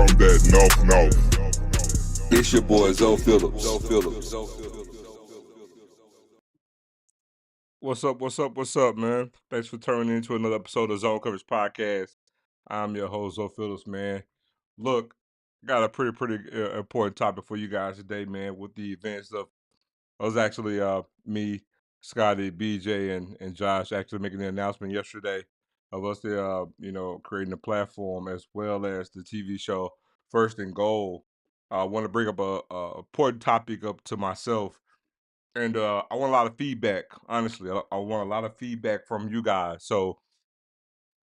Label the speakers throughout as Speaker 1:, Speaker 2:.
Speaker 1: that north.
Speaker 2: It's your boy Zoe Phillips.
Speaker 3: What's up, man? Thanks for turning into another episode of Zone Coverage Podcast. I'm your host, Zoe Phillips, man. Look, got a pretty important topic for you guys today, man, with the events of, it was actually me, Scotty, BJ, and Josh actually making the announcement yesterday of us creating a platform as well as the TV show First and Goal. I want to bring up a important topic up to myself. And I want a lot of feedback. Honestly, I want a lot of feedback from you guys. So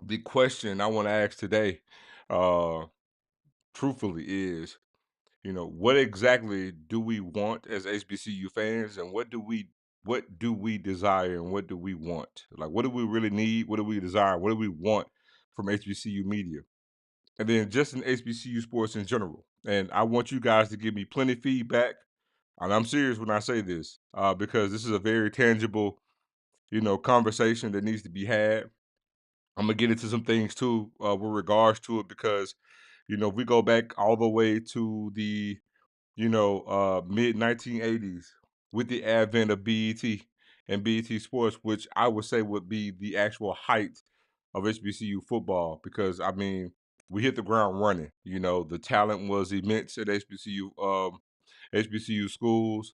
Speaker 3: the question I want to ask today, uh, truthfully, is what exactly do we want as HBCU fans, and what do we desire, and what do we want? Like, what do we really need? What do we desire? What do we want from HBCU media? And then just in HBCU sports in general. And I want you guys to give me plenty of feedback. And I'm serious when I say this, because this is a very tangible conversation that needs to be had. I'm gonna get into some things too, with regards to it, because if we go back all the way to the mid 1980s with the advent of BET and BET Sports, which I would say would be the actual height of HBCU football, because I mean we hit the ground running. The talent was immense at HBCU schools.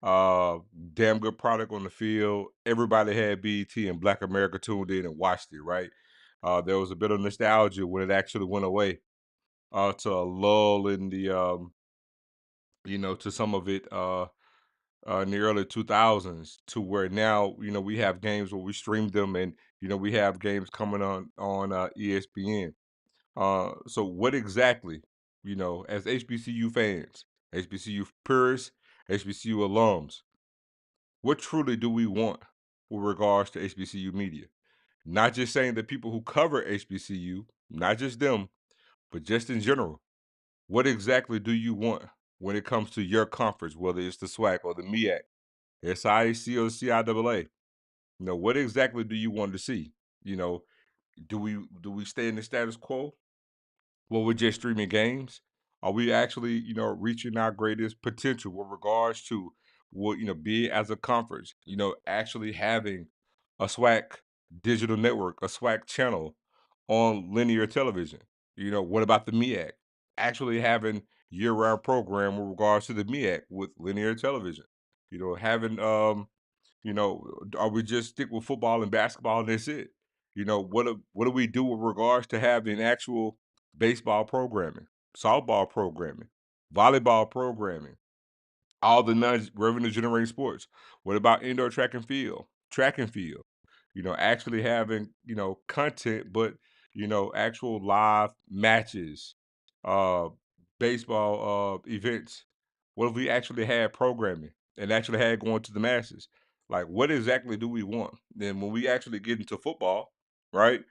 Speaker 3: Uh, Damn good product on the field. Everybody had BET, and Black America tuned in and watched it. Right. There was a bit of nostalgia when it actually went away. To a lull in the to some of it in the early 2000s, to where now we have games where we stream them, and we have games coming on ESPN. So what exactly, as HBCU fans, HBCU purists, HBCU alums, what truly do we want with regards to HBCU media? Not just saying the people who cover HBCU, not just them, but just in general. What exactly do you want when it comes to your conference, whether it's the SWAC or the MEAC, SIAC or the CIAA? What exactly do you want to see? You know, do we stay in the status quo? Well, we're just streaming games. Are we actually, reaching our greatest potential with regards to what, be it as a conference, actually having a SWAC digital network, a SWAC channel on linear television? What about the MEAC? Actually having year-round program with regards to the MEAC with linear television. Having are we just stick with football and basketball and that's it? What do we do with regards to having actual baseball programming, softball programming, volleyball programming, all the non-revenue generating sports? What about indoor track and field? Track and field. Actually having content, but actual live matches, uh, baseball events. What if we actually had programming and actually had going to the masses? Like, what exactly do we want? Then when we actually get into football, right?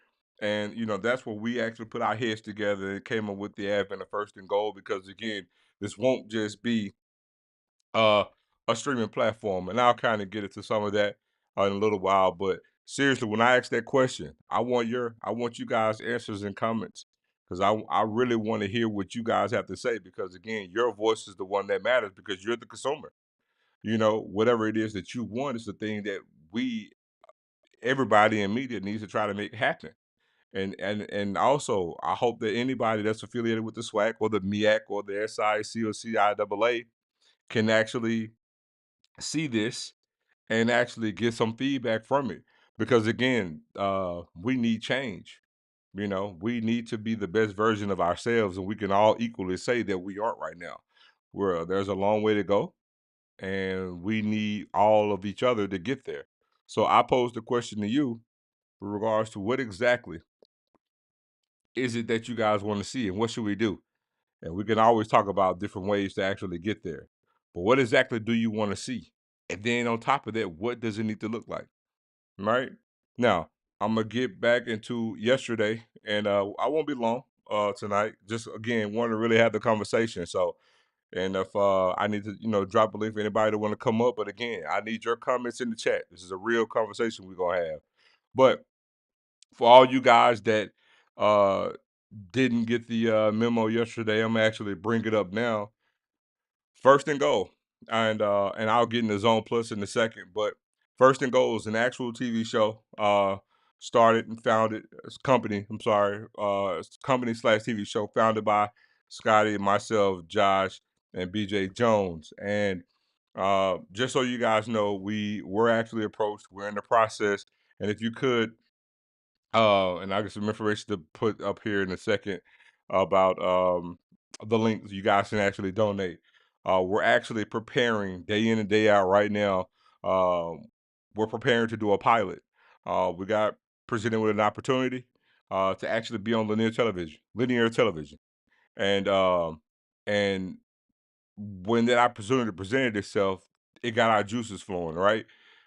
Speaker 3: And that's where we actually put our heads together and came up with the advent of First and Goal, because again, this won't just be uh, a streaming platform, and I'll kind of get into some of that in a little while. But seriously, when I ask that question, I want you guys' answers and comments, because I really want to hear what you guys have to say, because again, your voice is the one that matters, because you're the consumer. Whatever it is that you want is the thing that we, everybody in media, needs to try to make happen. And also, I hope that anybody that's affiliated with the SWAC or the MEAC or the SIC or CIAA can actually see this and actually get some feedback from it, because again, we need change. We need to be the best version of ourselves, and we can all equally say that we aren't right now. Where there's a long way to go, and we need all of each other to get there. So I pose the question to you with regards to what exactly is it that you guys want to see, and what should we do? And we can always talk about different ways to actually get there. But what exactly do you want to see? And then on top of that, what does it need to look like? Right? Now, I'm gonna get back into yesterday, and I won't be long tonight. Just again, want to really have the conversation. So, and if I need to, drop a link for anybody that want to come up. But again, I need your comments in the chat. This is a real conversation we're gonna have. But for all you guys that uh didn't get the memo yesterday, I'm actually bring it up now. First and Goal, and I'll get into Zone Plus in a second. But First and Goal is an actual TV show. Started and founded company. I'm sorry, company slash TV show founded by Scotty, myself, Josh, and BJ Jones. And just so you guys know, we were actually approached. We're in the process, and if you could and I got some information to put up here in a second about the links you guys can actually donate. We're actually preparing day in and day out right now. Um, we're preparing to do a pilot. We got presented with an opportunity to actually be on linear television, and and when that opportunity presented itself, it got our juices flowing, right?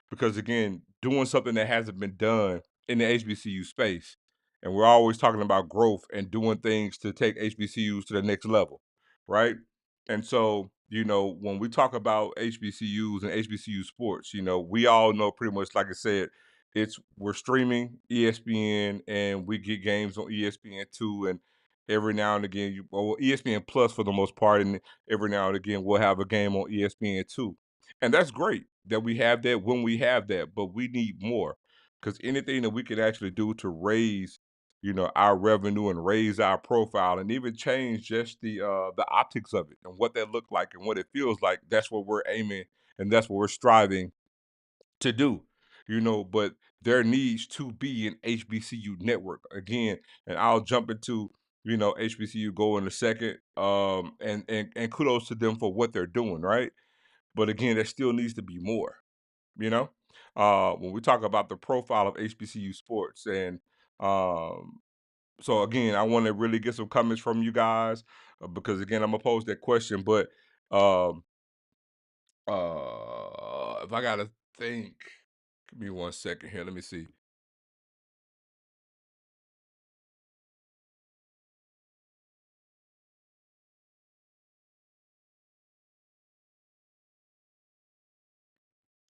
Speaker 3: Because again, doing something that hasn't been done in the HBCU space, and we're always talking about growth and doing things to take HBCUs to the next level, right? And so, when we talk about HBCUs and HBCU sports, we all know pretty much, like I said, we're streaming ESPN and we get games on ESPN2 and every now and again, ESPN Plus for the most part, and every now and again we'll have a game on ESPN too. And that's great that we have that when we have that, but we need more because anything that we can actually do to raise, our revenue and raise our profile and even change just the optics of it and what that look like and what it feels like, that's what we're aiming and that's what we're striving to do, but there needs to be an HBCU network again, and I'll jump into HBCU Go in a second. And kudos to them for what they're doing, right? But again, there still needs to be more. You know, when we talk about the profile of HBCU sports, and so again, I want to really get some comments from you guys because again, I'm gonna pose that question, but um, if I gotta think. Give me 1 second here. Let me see.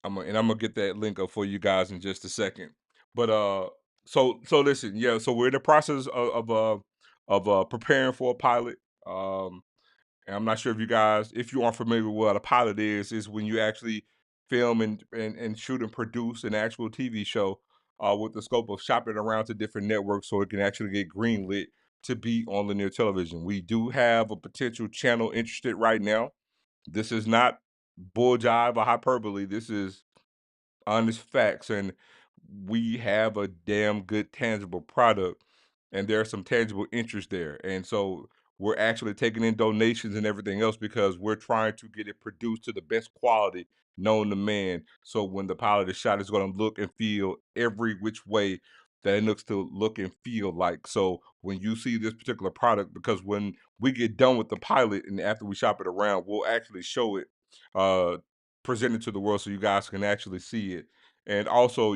Speaker 3: I'm gonna get that link up for you guys in just a second. But so listen, yeah. So we're in the process of preparing for a pilot. And I'm not sure if if you aren't familiar with what a pilot is when you actually film and shoot and produce an actual TV show with the scope of shopping around to different networks so it can actually get greenlit to be on linear television. We do have a potential channel interested right now. This is not bull jive or hyperbole. This is honest facts, and we have a damn good tangible product, and there's some tangible interest there, and so we're actually taking in donations and everything else because we're trying to get it produced to the best quality known to man. So when the pilot is shot, it's going to look and feel every which way that it looks to look and feel like. So when you see this particular product, because when we get done with the pilot and after we shop it around, we'll actually show it uh presented to the world so you guys can actually see it. And also,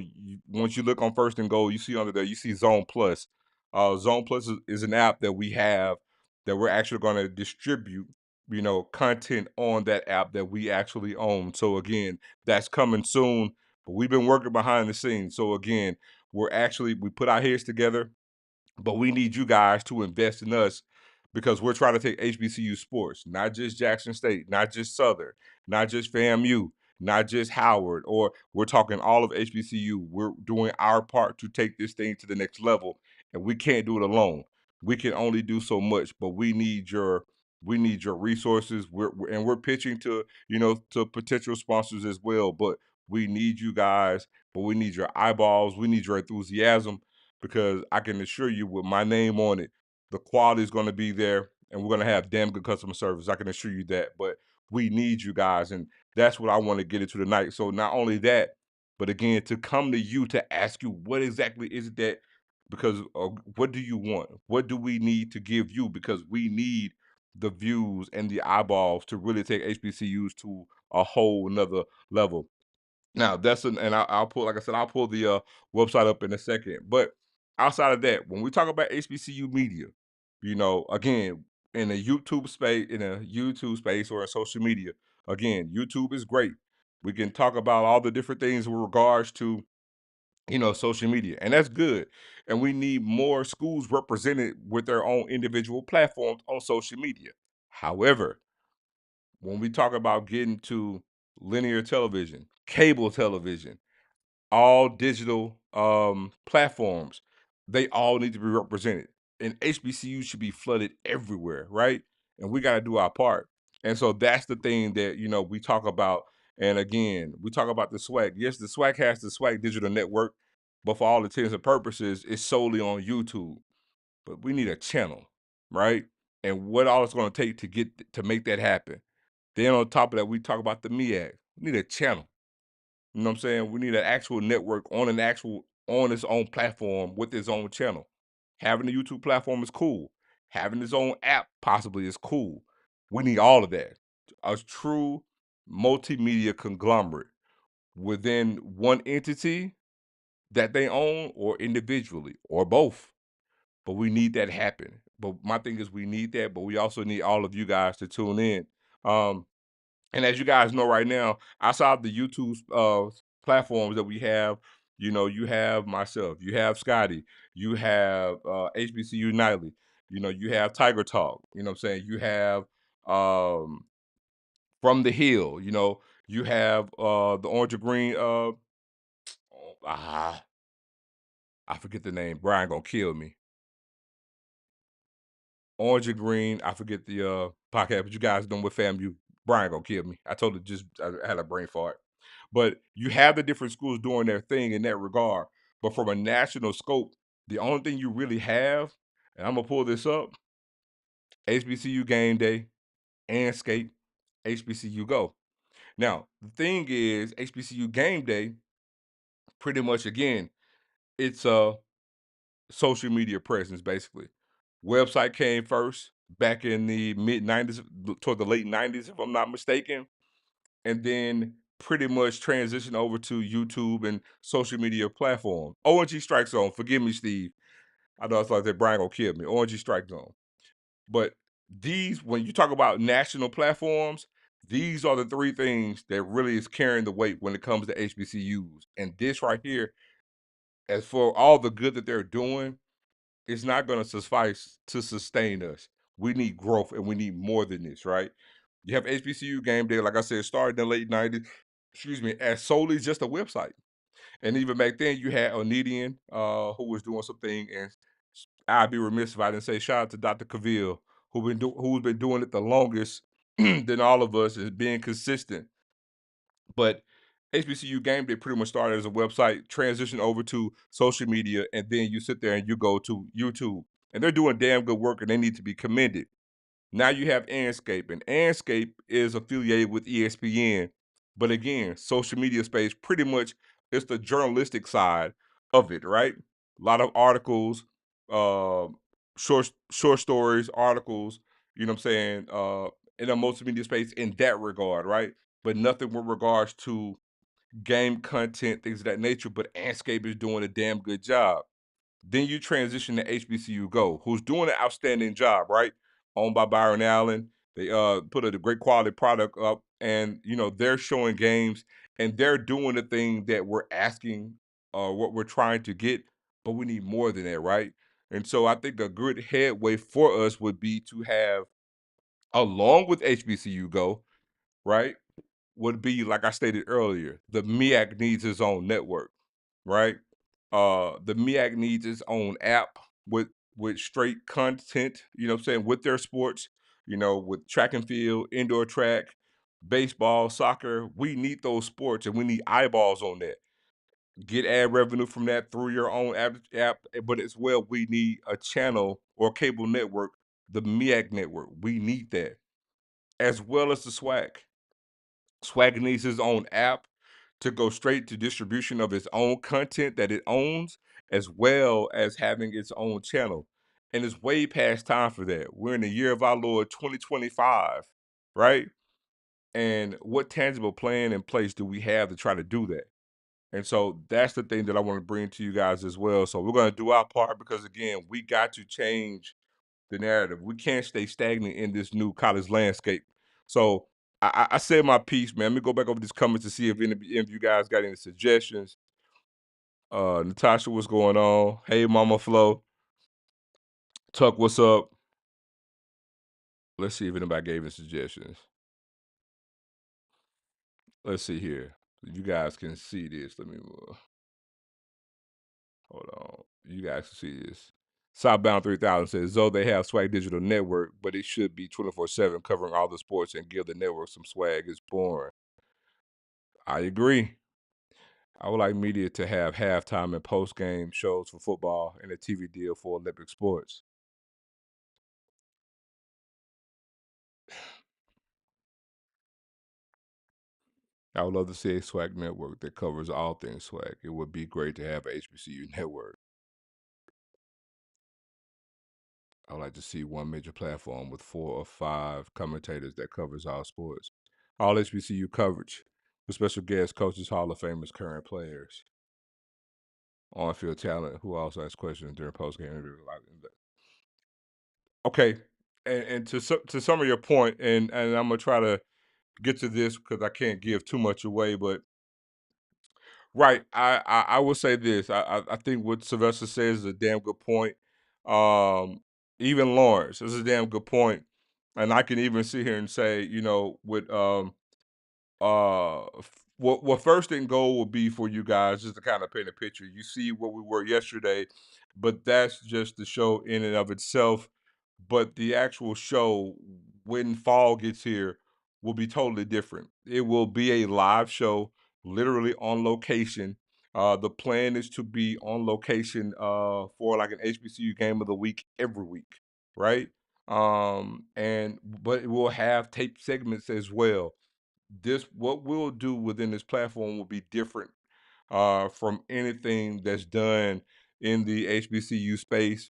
Speaker 3: once you look on First and Goal, you see under there, you see Zone Plus. Zone Plus is an app that we have that we're actually going to distribute, content on that app that we actually own. So again, that's coming soon. But we've been working behind the scenes. So again, we put our heads together, but we need you guys to invest in us because we're trying to take HBCU sports, not just Jackson State, not just Southern, not just FAMU, not just Howard, or we're talking all of HBCU. We're doing our part to take this thing to the next level, and we can't do it alone. We can only do so much, but we need your resources. We're pitching to to potential sponsors as well, but we need you guys. But we need your eyeballs. We need your enthusiasm because I can assure you with my name on it, the quality is going to be there and we're going to have damn good customer service. I can assure you that. But we need you guys. And that's what I want to get into tonight. So not only that, but again, to come to you to ask you what exactly is it that, because what do you want? What do we need to give you? Because we need the views and the eyeballs to really take HBCUs to a whole nother level. Now and I'll pull, like I said, I'll pull the website up in a second. But outside of that, when we talk about HBCU media, again, in a YouTube space or in social media, again, YouTube is great. We can talk about all the different things with regards to social media, and that's good. And we need more schools represented with their own individual platforms on social media. However, when we talk about getting to linear television, cable television, all digital platforms, they all need to be represented. And HBCU should be flooded everywhere, right? And we got to do our part. And so that's the thing that we talk about. And again, we talk about the SWAC. Yes, the SWAC has the SWAC digital network, but for all intents and purposes, it's solely on YouTube. But we need a channel, right? And what all it's going to take to make that happen. Then on top of that, we talk about the MEAC. We need a channel. You know what I'm saying? We need an actual network on its own platform with its own channel. Having the YouTube platform is cool. Having its own app possibly is cool. We need all of that. A true multimedia conglomerate within one entity that they own or individually or both. But we need that happen. But my thing is we need that, but we also need all of you guys to tune in. Um, and as you guys know right now, outside the YouTube platforms that we have, you have myself, you have Scotty, you have HBCU Nightly, you have Tiger Talk, you know what I'm saying? You have From the Hill, you have the Orange or Green, ah, I forget the name. Brian gonna kill me. Orange or Green, I forget the podcast, but you guys know what FAMU. Brian gonna kill me. I had a brain fart. But you have the different schools doing their thing in that regard. But from a national scope, the only thing you really have, and I'm gonna pull this up, HBCU Game Day, Anscape, HBCU Go. Now, the thing is, HBCU Game Day, pretty much again, it's a social media presence basically. Website came first back in the mid 90s, toward the late 90s, if I'm not mistaken, and then pretty much transitioned over to YouTube and social media platform. ONG Strike Zone, forgive me, Steve. I know it's like that Brian gonna kill me. ONG Strike Zone. But when you talk about national platforms, these are the three things that really is carrying the weight when it comes to HBCUs. And this right here, as for all the good that they're doing, it's not going to suffice to sustain us. We need growth and we need more than this, right? You have HBCU Game Day, like I said, started in the late 90s, excuse me, as solely just a website. And even back then, you had Onedian, who was doing something, and I'd be remiss if I didn't say shout out to Dr. Cavill, who's been doing it the longest than all of us, is being consistent. But HBCU Game Day pretty much started as a website, transitioned over to social media, and then you sit there and you go to YouTube. And they're doing damn good work and they need to be commended. Now you have Anscape, and Anscape is affiliated with ESPN. But again, social media space pretty much is the journalistic side of it, right? A lot of articles, uh, short stories, articles, you know what I'm saying, in a multimedia space in that regard, right? But nothing with regards to game content, things of that nature. But Anscape is doing a damn good job. Then you transition to HBCU Go, who's doing an outstanding job, right? Owned by Byron Allen. They put a great quality product up, and they're showing games, and they're doing the thing that we're asking, what we're trying to get, but we need more than that, right? And so I think a good headway for us would be to have, along with HBCU Go, right? Would be like I stated earlier, the MEAC needs its own network, right? The MEAC needs its own app with straight content, you know what I'm saying, with their sports, with track and field, indoor track, baseball, soccer. We need those sports and we need eyeballs on that. Get ad revenue from that through your own app, but as well, we need a channel or cable network, the MEAC network. We need that, as well as the SWAC. Swag needs his own app to go straight to distribution of its own content that it owns, as well as having its own channel. And it's way past time for that. We're in the year of our Lord 2025, right? And what tangible plan in place do we have to try to do that? And so that's the thing that I want to bring to you guys as well. So we're going to do our part because, again, we got to change the narrative. We can't stay stagnant in this new college landscape. So I said my piece, man. Let me go back over these comments to see if any of you guys got any suggestions. Natasha, what's going on? Hey, Mama Flo. Tuck, what's up? Let's see if anybody gave us suggestions. Let's see here. You guys can see this. Let me hold on. You guys can see this. Southbound 3000 says, though they have Swag Digital Network, but it should be 24/7 covering all the sports and give the network some swag. It's boring. I agree. I would like media to have halftime and post game shows for football and a TV deal for Olympic sports. I would love to see a swag network that covers all things swag. It would be great to have a HBCU network. I would like to see one major platform with 4 or 5 commentators that covers all sports. All HBCU coverage with special guests, coaches, Hall of Famers, current players, on-field talent who also asks questions during post-game interview. Okay, and to some of your point, and I'm gonna try to get to this because I can't give too much away, but right. I will say this. I think what Sylvester says is a damn good point. Um, even Lawrence, this is a damn good point. And I can even sit here and say, with what first and goal would be for you guys, just to kind of paint a picture. You see what we were yesterday, but that's just the show in and of itself. But the actual show, when fall gets here, will be totally different. It will be a live show, literally on location. The plan is to be on location for like an HBCU game of the week every week, right? And but it will have tape segments as well. This what we'll do within this platform will be different from anything that's done in the HBCU space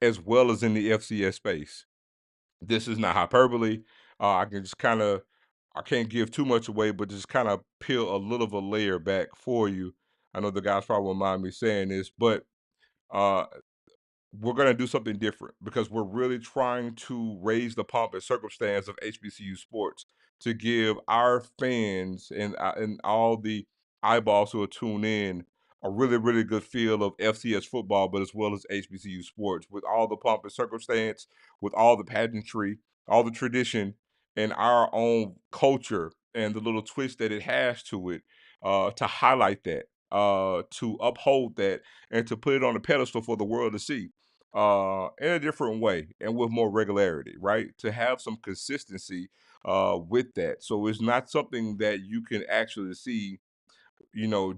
Speaker 3: as well as in the FCS space. This is not hyperbole. I can just kind of, I can't give too much away, but just kind of peel a little of a layer back for you. I know the guys probably won't mind me saying this, but uh, we're going to do something different because we're really trying to raise the pomp and circumstance of HBCU sports to give our fans and all the eyeballs who will tune in a really really good feel of FCS football, but as well as HBCU sports with all the pomp and circumstance, with all the pageantry, all the tradition, and our own culture and the little twist that it has to it, to highlight that, to uphold that, and to put it on a pedestal for the world to see in a different way and with more regularity, right? To have some consistency with that. So it's not something that you can actually see,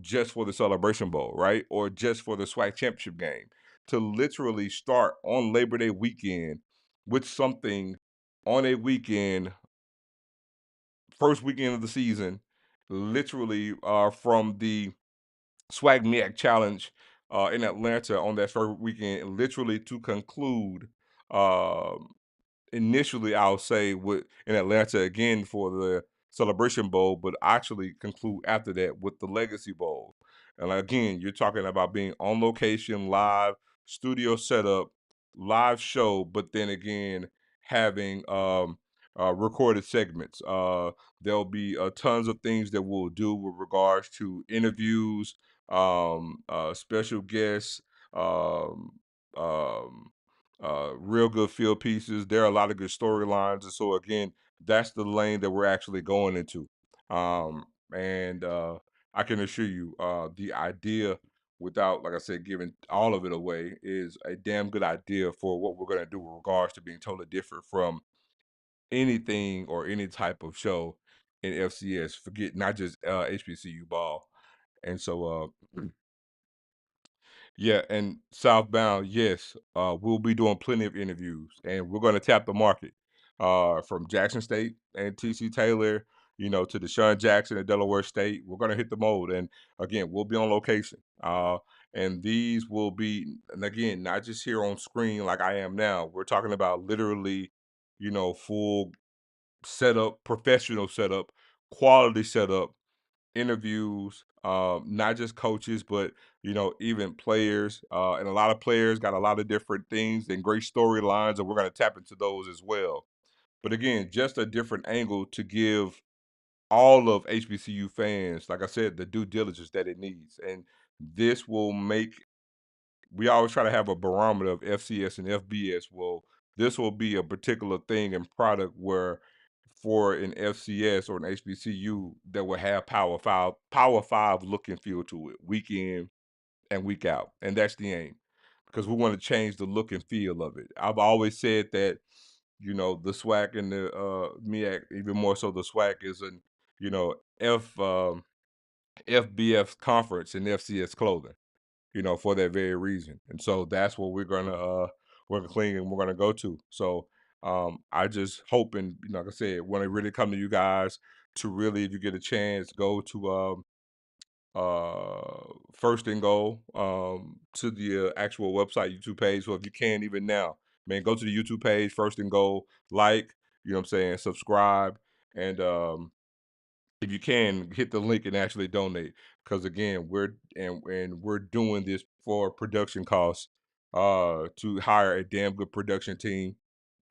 Speaker 3: just for the Celebration Bowl, right? Or just for the SWAC championship game. To literally start on Labor Day weekend with something on a weekend, first weekend of the season, literally from the Swag MEAC Challenge in Atlanta on that first weekend, literally to conclude um, initially, I'll say with in Atlanta again for the Celebration Bowl, but actually conclude after that with the Legacy Bowl. And again, you're talking about being on location, live, studio setup, live show, but then again having recorded segments. There'll be tons of things that we'll do with regards to interviews, special guests, um, um, real good field pieces. There are a lot of good storylines, and so again, that's the lane that we're actually going into. And I can assure you, the idea, without, like I said, giving all of it away, is a damn good idea for what we're going to do with regards to being totally different from anything or any type of show in FCS. Forget not just HBCU ball. And so, yeah, and Southbound, yes, we'll be doing plenty of interviews, and we're going to tap the market, from Jackson State and TC Taylor, to Deshaun Jackson at Delaware State. We're going to hit the mold, and again, we'll be on location. And these will be, and again, not just here on screen like I am now. We're talking about literally, full setup, professional setup, quality setup, interviews, not just coaches, but even players. And a lot of players got a lot of different things and great storylines, and we're going to tap into those as well. But again, just a different angle to give all of HBCU fans, like I said, the due diligence that it needs. And this will make, we always try to have a barometer of FCS and FBS. Well, this will be a particular thing and product where for an FCS or an HBCU that will have Power Five look and feel to it, week in and week out. And that's the aim. Because we want to change the look and feel of it. I've always said that, the SWAC and the MEAC, even more so the SWAC is an, FBF conference and FCS clothing, for that very reason. And so that's what we're gonna clean and we're gonna go to. So I just hope, and like I said, when I really come to you guys to really, if you get a chance, go to First and Goal, to the actual website, YouTube page. So if you can, even now, man, go to the YouTube page, First and Goal, like, you know what I'm saying, subscribe, and if you can, hit the link and actually donate. Because again, we're doing this for production costs, to hire a damn good production team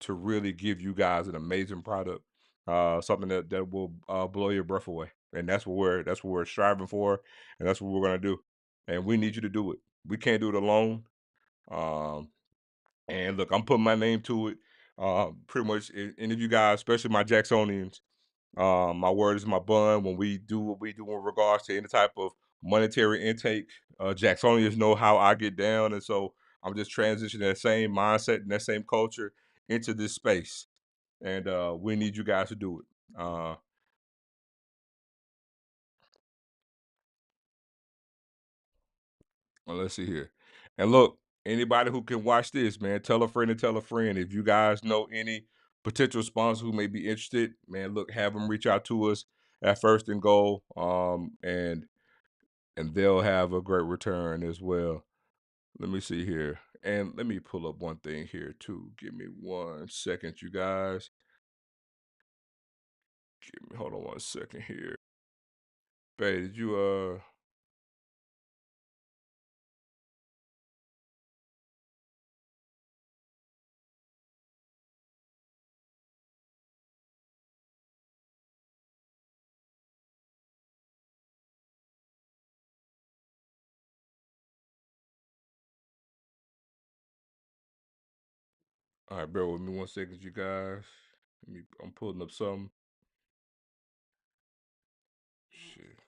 Speaker 3: to really give you guys an amazing product, something that will blow your breath away. And that's what we're striving for, and that's what we're gonna do. And we need you to do it. We can't do it alone. Um, and look, I'm putting my name to it. Pretty much any of you guys, especially my Jacksonians, my word is my bond. When we do what we do in regards to any type of monetary intake, Jacksonians know how I get down, and so I'm just transitioning that same mindset and that same culture into this space. And we need you guys to do it. Well, let's see here. And look, anybody who can watch this, man, tell a friend and tell a friend. If you guys know any potential sponsors who may be interested, man, look, have them reach out to us at First and Goal, and they'll have a great return as well. Let me see here, and let me pull up one thing here too. Give me 1 second, you guys. Hold on 1 second here. Babe, did you All right, bear with me 1 second, you guys. I'm pulling up something. Shit.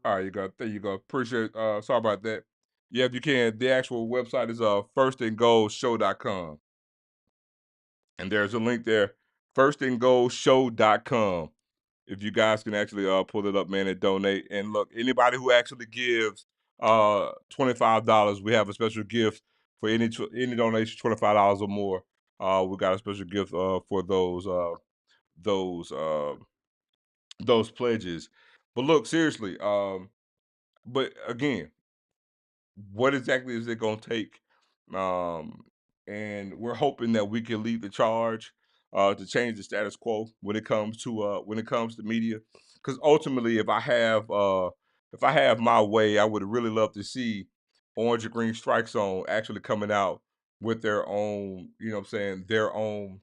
Speaker 3: All right, you go. There you go. Appreciate. Sorry about that. Yeah, if you can, the actual website is firstandgoalshow.com, and there's a link there, firstandgoalshow.com. If you guys can actually pull it up, man, and donate. And look, anybody who actually gives $25, we have a special gift for any donation $25 or more. We got a special gift for those those pledges. But look, seriously, but again, what exactly is it going to take? Um, and we're hoping that we can lead the charge to change the status quo when it comes to media. Because ultimately, if I have my way, I would really love to see Orange and Green Strike Zone actually coming out with their own, you know what I'm saying, their own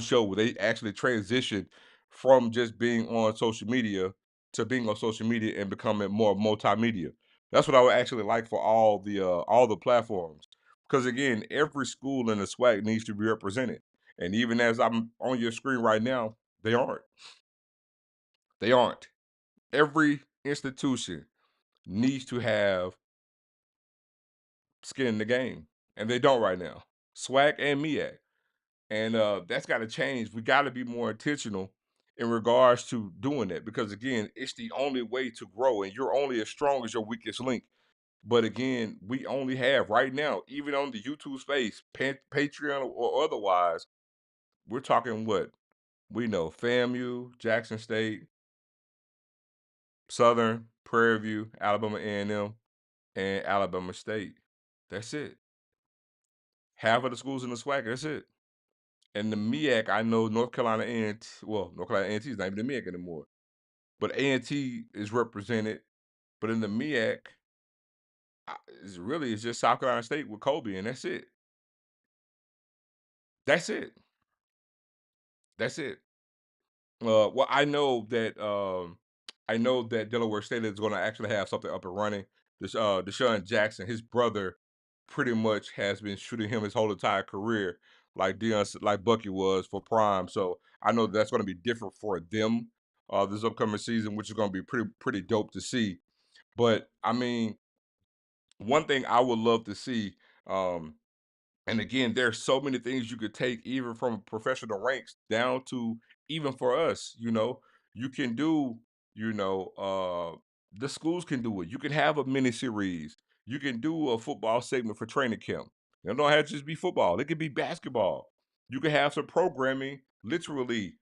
Speaker 3: show where they actually transition from just being on social media to being on social media and becoming more multimedia. That's what I would actually like for all the platforms. Because again, every school in the SWAC needs to be represented. And even as I'm on your screen right now, they aren't. They aren't. Every institution needs to have skin in the game. And they don't right now. SWAC and MEAC. And that's got to change. We got to be more intentional in regards to doing that because again, it's the only way to grow, and you're only as strong as your weakest link. But again, we only have right now, even on the YouTube space, Patreon or otherwise, we're talking what we know: FAMU, Jackson State, Southern, Prairie View, Alabama A&M, and Alabama State. That's it. Half of the schools in the SWAC. That's it. And the MEAC, I know North Carolina A&T. Well, North Carolina A&T is not even the MEAC anymore, but A&T is represented. But in the MEAC, it's just South Carolina State with Kobe, and that's it. That's it. That's it. Well, I know that Delaware State is going to actually have something up and running. Deshaun Jackson, his brother, pretty much has been shooting him his whole entire career, like like Bucky was for Prime. So I know that's going to be different for them this upcoming season, which is going to be pretty dope to see. But I mean, one thing I would love to see. Um, and again, there's so many things you could take, even from professional ranks down to even for us. You can do, you know, the schools can do it. You can have a mini series. You can do a football segment for training camp. It don't have to just be football. It could be basketball. You can have some programming, literally,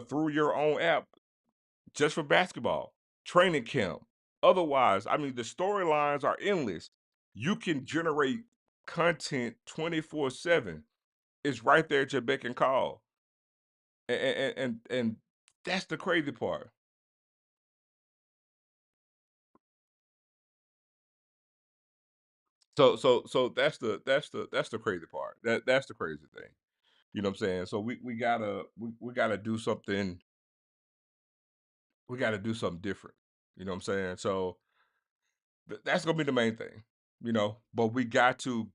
Speaker 3: through your own app just for basketball, training camp. Otherwise, I mean, the storylines are endless. You can generate content 24/7. It's right there at your beck and call. And that's the crazy part. So that's the crazy part. That's the crazy thing. You know what I'm saying? So we gotta do something. We gotta do something different. You know what I'm saying? So that's gonna be the main thing, But we gotta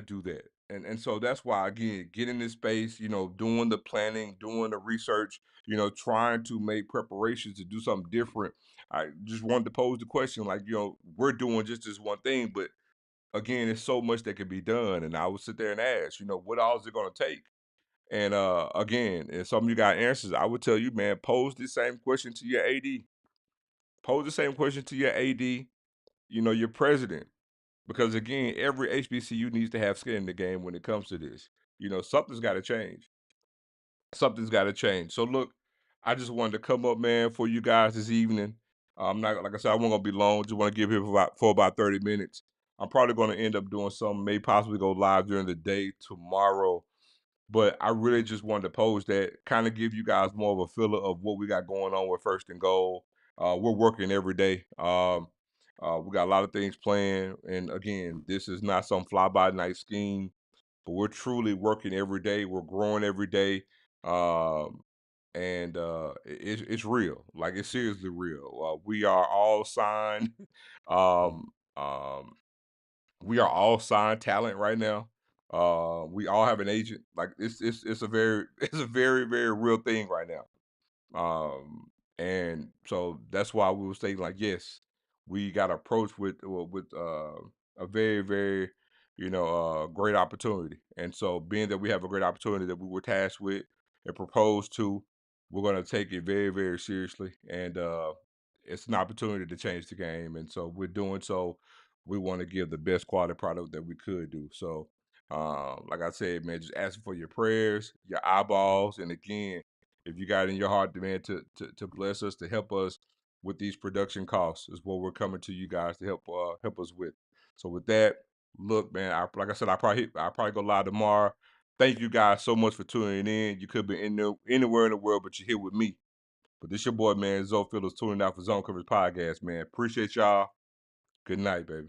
Speaker 3: do that, and so that's why again, get in this space, doing the planning, doing the research, trying to make preparations to do something different. I just wanted to pose the question, like, we're doing just this one thing, but again, there's so much that can be done, and I would sit there and ask, what all is it gonna take? And again, if some of you got answers, I would tell you, man, pose the same question to your AD. Pose the same question to your AD, your president. Because again, every HBCU needs to have skin in the game when it comes to this. Something's got to change. Something's got to change. So look, I just wanted to come up, man, for you guys this evening. I'm not like I said, I won't gonna be long. Just want to give here for about 30 minutes. I'm probably gonna end up doing something, may possibly go live during the day tomorrow. But I really just wanted to pose that, kind of give you guys more of a feel of what we got going on with First and Goal. We're working every day. We got a lot of things planned, and again, this is not some fly by night scheme, but we're truly working every day. We're growing every day, um, and it's real. Like it's seriously real. We are all signed. um, um, we are all signed talent right now. We all have an agent. Like it's a very it's a very very real thing right now. And so that's why we were saying like, yes, we got approached with a very very great opportunity. And so being that we have a great opportunity that we were tasked with and proposed to, we're going to take it very very seriously. And it's an opportunity to change the game. And so we're doing so. We want to give the best quality product that we could do. So, like I said, man, just asking for your prayers, your eyeballs, and again, if you got in your heart, man, to bless us, to help us with these production costs, is what we're coming to you guys to help us with. So with that, look, man, like I said, I probably go live tomorrow. Thank you guys so much for tuning in. You could be anywhere in the world, but you're here with me. But this your boy, man, Zoe Phillips, tuning out for Zone Coverage Podcast, man. Appreciate y'all. Good night, baby.